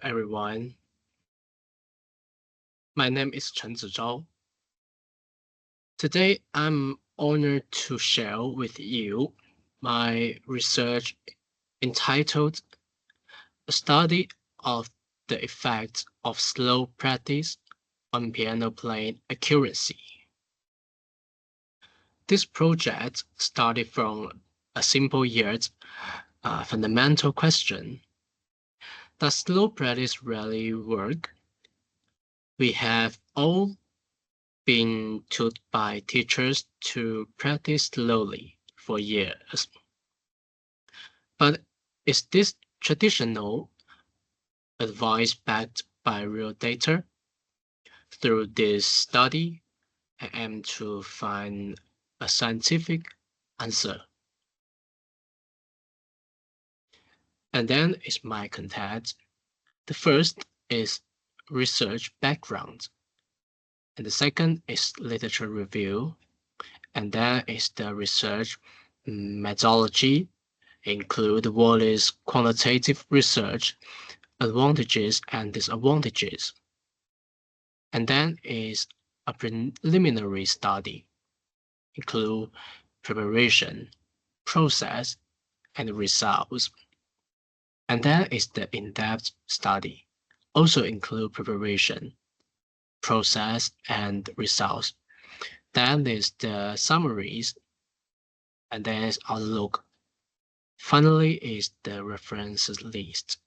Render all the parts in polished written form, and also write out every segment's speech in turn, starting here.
everyone. My name is Chen Zizhao. Today, I'm honored to share with you my research entitled A Study of the Effects of Slow Practice on Piano Playing Accuracy. This project started from a simple yet fundamental question. Does slow practice really work? We have all been taught by teachers to practice slowly for years. But is this traditional advice backed by real data? Through this study, I aim to find a scientific answer. And then is my content. The first is research background. And the second is literature review. And then is the research methodology, include what is quantitative research, advantages and disadvantages. And then is a preliminary study, include preparation, process, and results. And then is the in-depth study, also include preparation, process, and results. Then is the summaries, and then is outlook. Finally is the references list.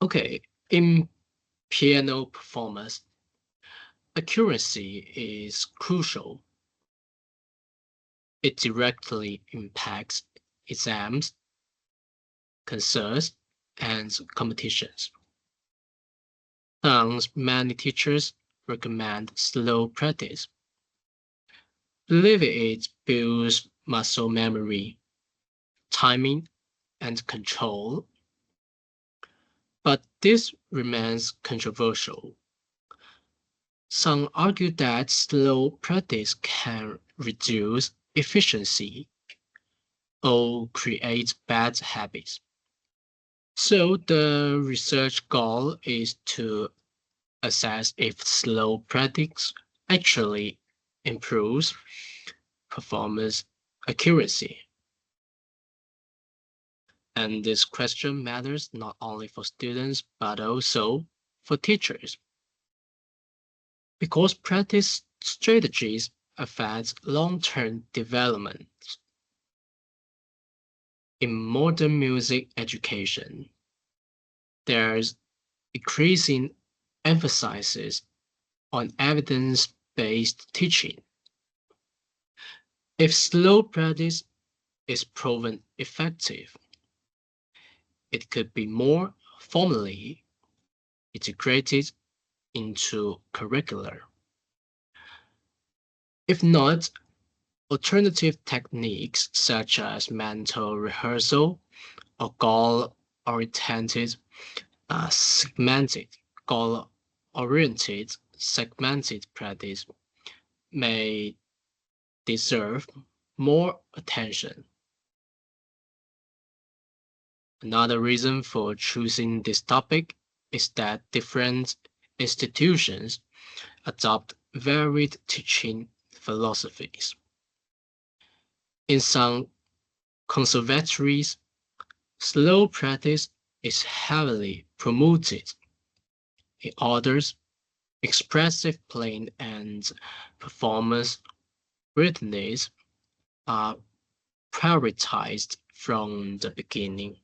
Okay, in piano performance, accuracy is crucial. It directly impacts exams, concerts, and competitions. Thus, many teachers recommend slow practice. Believe it builds muscle memory, timing, and control. But this remains controversial. Some argue that slow practice can reduce efficiency or create bad habits. So the research goal is to assess if slow practice actually improves performance accuracy. And this question matters not only for students, but also for teachers. Because practice strategies affect long-term development. In modern music education, there's increasing emphasis on evidence-based teaching. If slow practice is proven effective, it could be more formally integrated into curricula. If not, alternative techniques such as mental rehearsal or goal-oriented segmented practice may deserve more attention. Another reason for choosing this topic is that different institutions adopt varied teaching philosophies. In some conservatories, slow practice is heavily promoted. In others, expressive playing and performance readiness are prioritized from the beginning.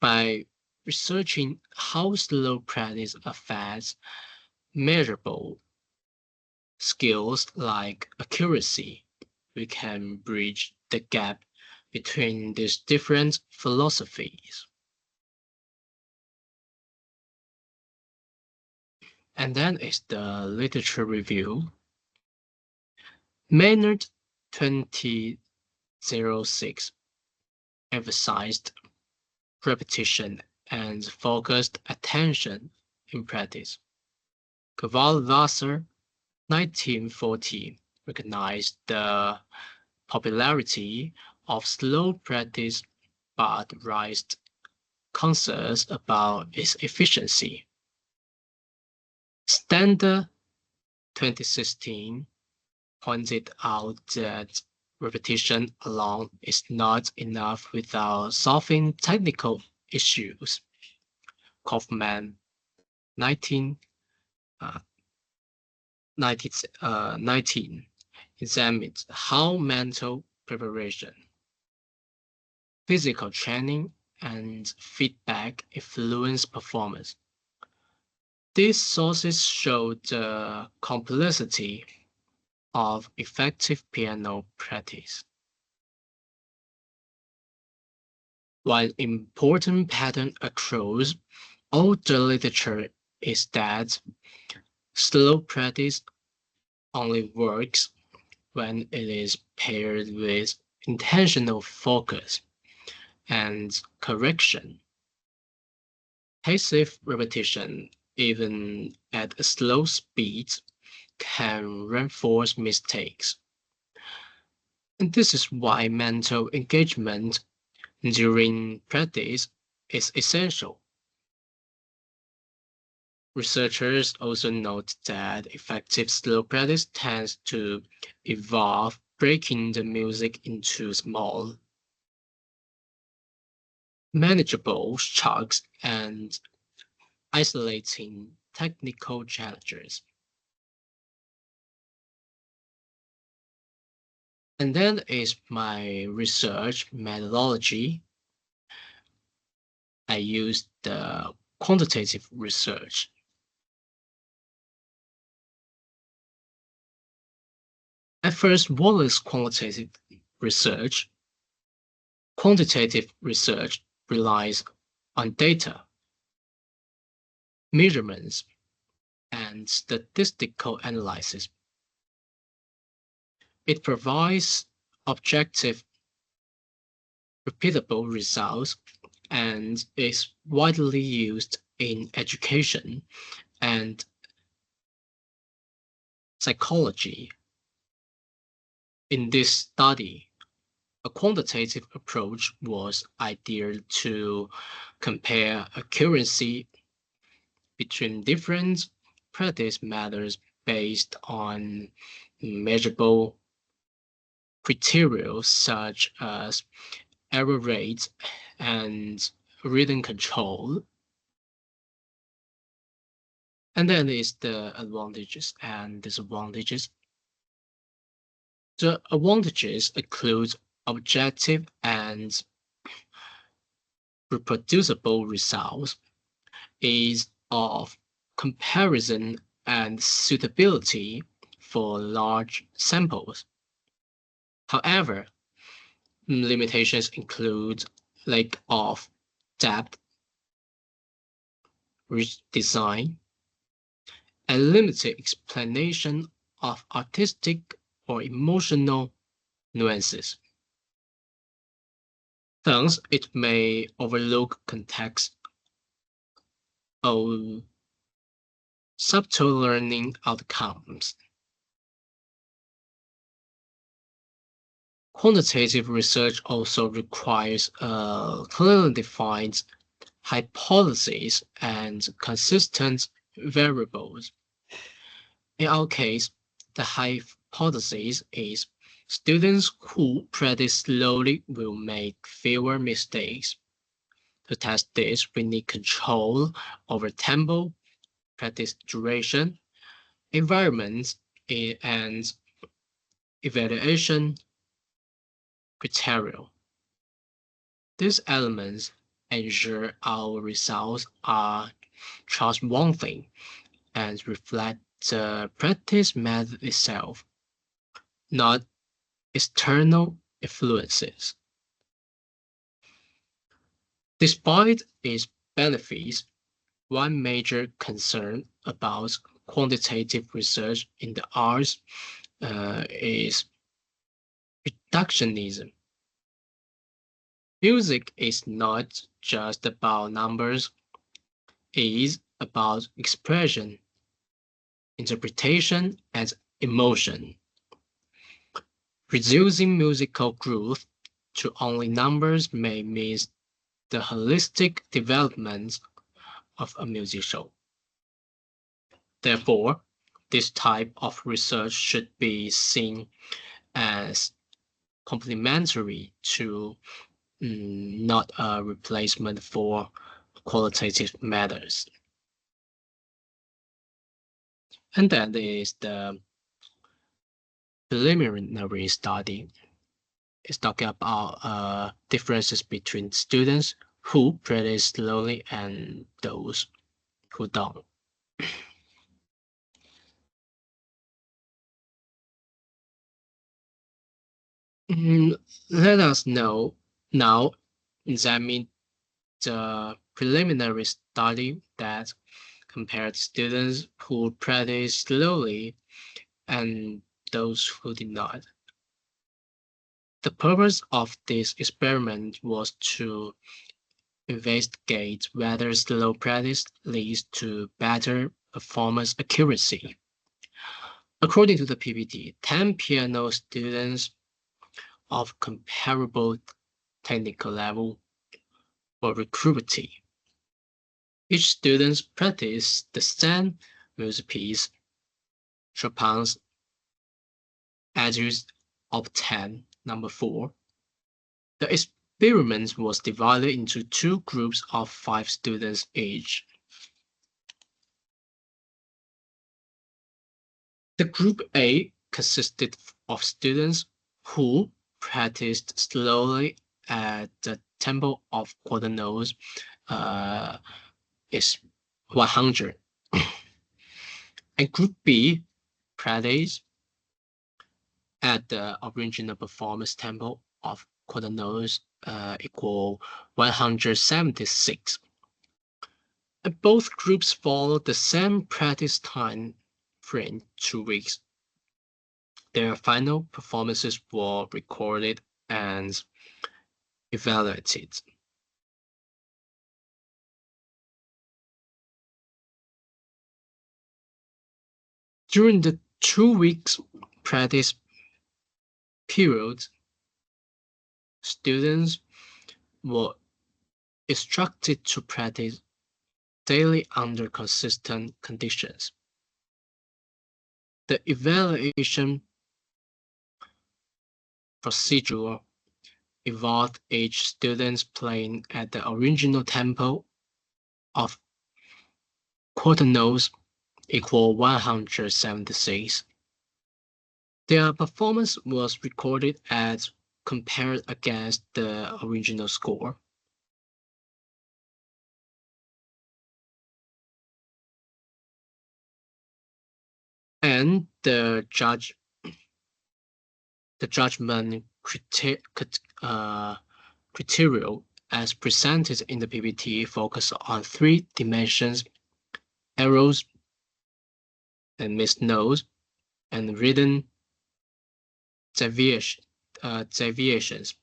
By researching how slow practice affects measurable skills like accuracy, we can bridge the gap between these different philosophies. And then is the literature review. Maynard 2006 emphasized repetition and focused attention in practice. Wasser 1940 recognized the popularity of slow practice but raised concerns about its efficiency. Standard 2016 pointed out that repetition alone is not enough without solving technical issues. Kaufman 19, uh, 19 examines how mental preparation, physical training, and feedback influence performance. These sources show the complexity of effective piano practice. One important pattern across all the literature is that slow practice only works when it is paired with intentional focus and correction. Passive repetition, even at a slow speed, can reinforce mistakes. And this is why mental engagement during practice is essential. Researchers also note that effective slow practice tends to involve breaking the music into small, manageable chunks and isolating technical challenges. And then is my research methodology. I used the quantitative research. At first, what is qualitative research? Quantitative research relies on data, measurements, and statistical analysis. It provides objective, repeatable results and is widely used in education and psychology. In this study, a quantitative approach was ideal to compare accuracy between different practice methods based on measurable criteria such as error rates and rhythm control. And then is the advantages and disadvantages. The advantages include objective and reproducible results, ease of comparison and suitability for large samples. However, limitations include lack of depth, rich design, and limited explanation of artistic or emotional nuances. Thus, it may overlook context or subtle learning outcomes. Quantitative research also requires clearly defined hypotheses and consistent variables. In our case, the hypothesis is students who practice slowly will make fewer mistakes. To test this, we need control over tempo, practice duration, environment, and evaluation criteria. These elements ensure our results are trustworthy and reflect the practice method itself, not external influences. Despite its benefits, one major concern about quantitative research in the arts is reductionism. Music is not just about numbers, it is about expression, interpretation, and emotion. Reducing musical growth to only numbers may miss the holistic development of a musician. Therefore, this type of research should be seen as complementary to, not a replacement for qualitative methods. And that is the preliminary study. It's talking about differences between students who practice slowly and those who don't. Let us know now examine the preliminary study that compared students who practice slowly and those who did not. The purpose of this experiment was to investigate whether slow practice leads to better performance accuracy. According to the PPT, 10 piano students of comparable technical level were recruited. Each student practiced the same music piece, Chopin's Etudes of 10, number 4. The experiment was divided into two groups of 5 students each. The group A consisted of students who practiced slowly at the tempo of quarter notes is 100. And group B practiced at the original performance tempo of quarter notes equal 176. And both groups followed the same practice time frame, 2 weeks. Their final performances were recorded and evaluated. During the 2 weeks practice period, students were instructed to practice daily under consistent conditions. The evaluation procedure involved each student playing at the original tempo of quarter notes equal 176. Their performance was recorded as compared against the original score. And the judgment criteria as presented in the PPT focus on 3 dimensions: errors and missed notes and written deviations.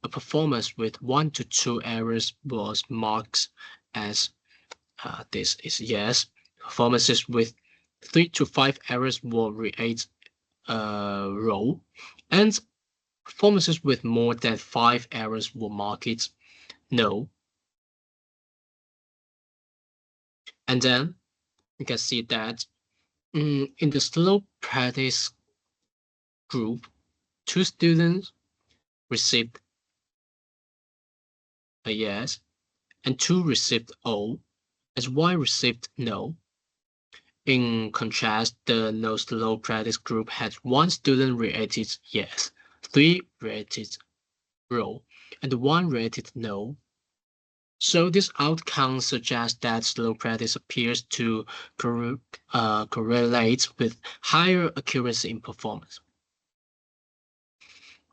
A performance with 1 to 2 errors was marked as this is yes. Performances with 3 to 5 errors were rated row, and performances with more than 5 errors were marked no. And then you can see that in the slow practice group, 2 students received a yes, and 2 received O, as 1 received no. In contrast, the no slow practice group had 1 student rated yes, 3 rated row, and 1 rated no. So this outcome suggests that slow practice appears to correlate with higher accuracy in performance.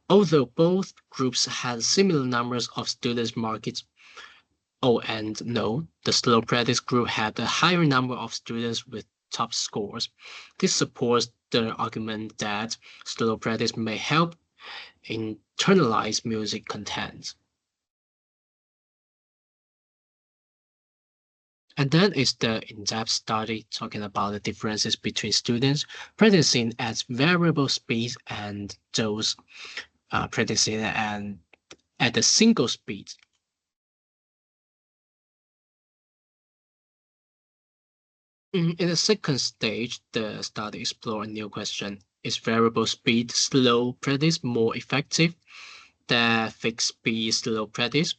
Although both groups had similar numbers of students marked O and no, the slow practice group had a higher number of students with top scores. This supports the argument that slow practice may help internalize music content. And then is the in-depth study talking about the differences between students practicing at variable speeds and those practicing at at a single speed. In the second stage, the study explored a new question. Is variable speed slow practice more effective than fixed speed slow practice?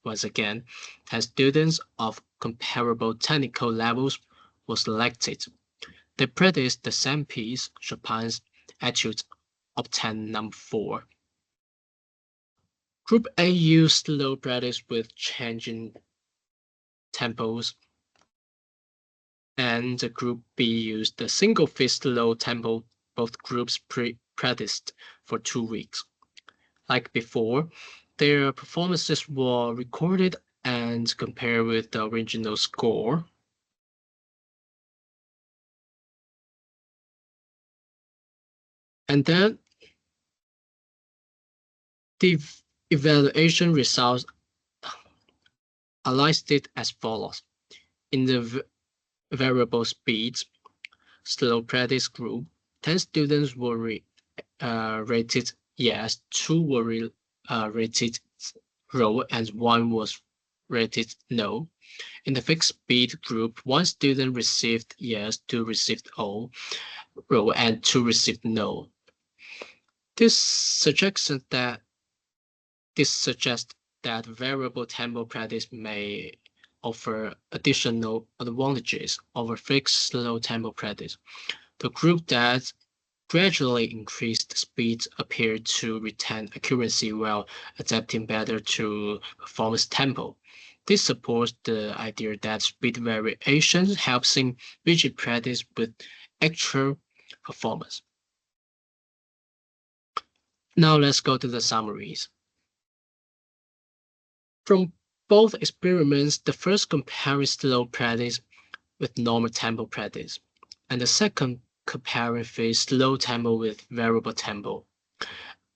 Once again, 10 students of comparable technical levels were selected. They practiced the same piece, Chopin's Etude, obtained number 4. Group A used slow practice with changing tempos, and the Group B used the single fixed slow tempo. Both groups practiced for 2 weeks. Like before, their performances were recorded and compared with the original score. And then the evaluation results are listed as follows. In the variable speeds slow practice group, 10 students were rated yes, 2 were rated row, and 1 was rated no. In the fixed speed group, 1 student received yes, 2 received row, and 2 received no. This suggests that variable tempo practice may offer additional advantages over fixed slow tempo practice. The group that gradually increased speed appeared to retain accuracy while adapting better to performance tempo. This supports the idea that speed variation helps in rigid practice with actual performance. Now let's go to the summaries. From both experiments, the first comparing slow practice with normal tempo practice, and the second comparing fixed slow tempo with variable tempo.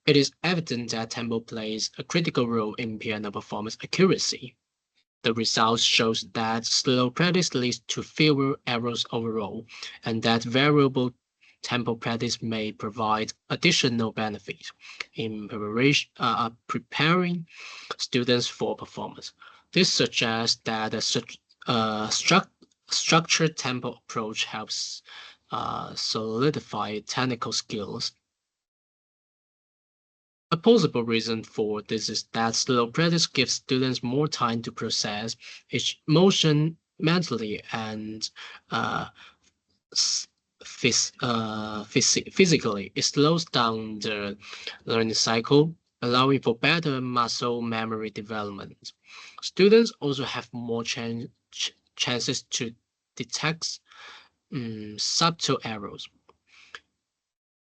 It is evident that tempo plays a critical role in piano performance accuracy. The results shows that slow practice leads to fewer errors overall, and that variable tempo practice may provide additional benefits in preparing students for performance. This suggests that a structured tempo approach helps solidify technical skills. A possible reason for this is that slow practice gives students more time to process each motion mentally and physically. It slows down the learning cycle, allowing for better muscle memory development. Students also have more chances to detect subtle errors.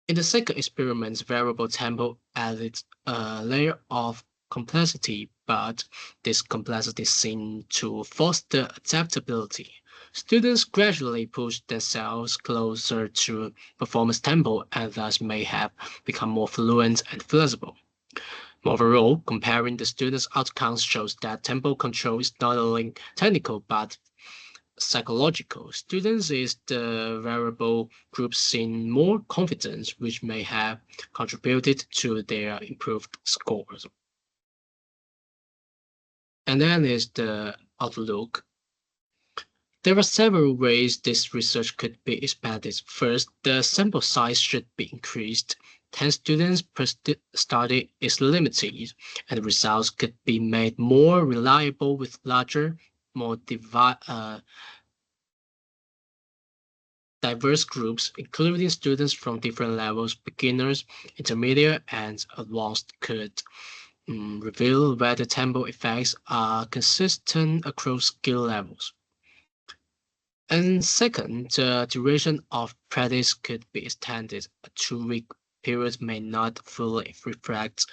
In the second experiment, variable tempo added a layer of complexity, but this complexity seemed to foster adaptability. Students gradually pushed themselves closer to performance tempo and thus may have become more fluent and flexible. Overall, comparing the students' outcomes shows that tempo control is not only technical but psychological. Students is the variable group seen more confidence, which may have contributed to their improved scores. And then is the outlook. There are several ways this research could be expanded. First, the sample size should be increased. 10 students per study is limited, and results could be made more reliable with larger, more diverse groups, including students from different levels, beginners, intermediate, and advanced, could reveal whether tempo effects are consistent across skill levels. And second, the duration of practice could be extended. A 2-week period may not fully reflect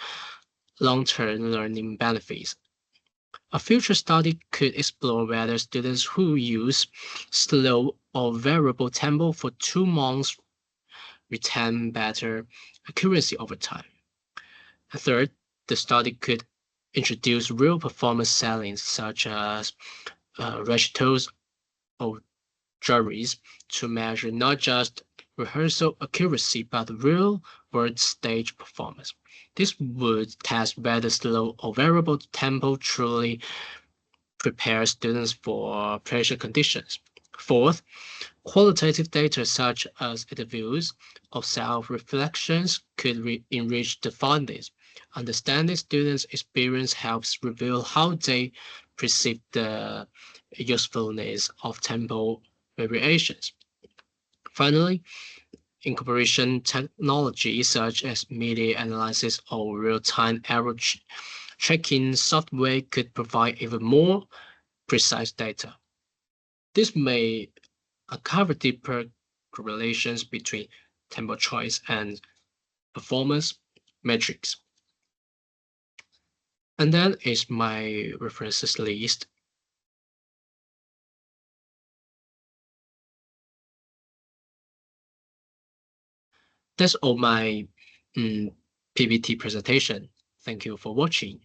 long-term learning benefits. A future study could explore whether students who use slow or variable tempo for 2 months retain better accuracy over time. And third, the study could introduce real performance settings such as recitals or juries to measure not just rehearsal accuracy but real-world stage performance. This would test whether slow or variable tempo truly prepare students for pressure conditions. Fourth, qualitative data such as interviews or self-reflections could enrich the findings. Understanding students' experience helps reveal how they perceive the usefulness of tempo variations. Finally, incorporation technology such as media analysis or real-time error checking software could provide even more precise data. This may uncover deeper correlations between tempo choice and performance metrics. And that is my references list. That's all my PPT presentation. Thank you for watching.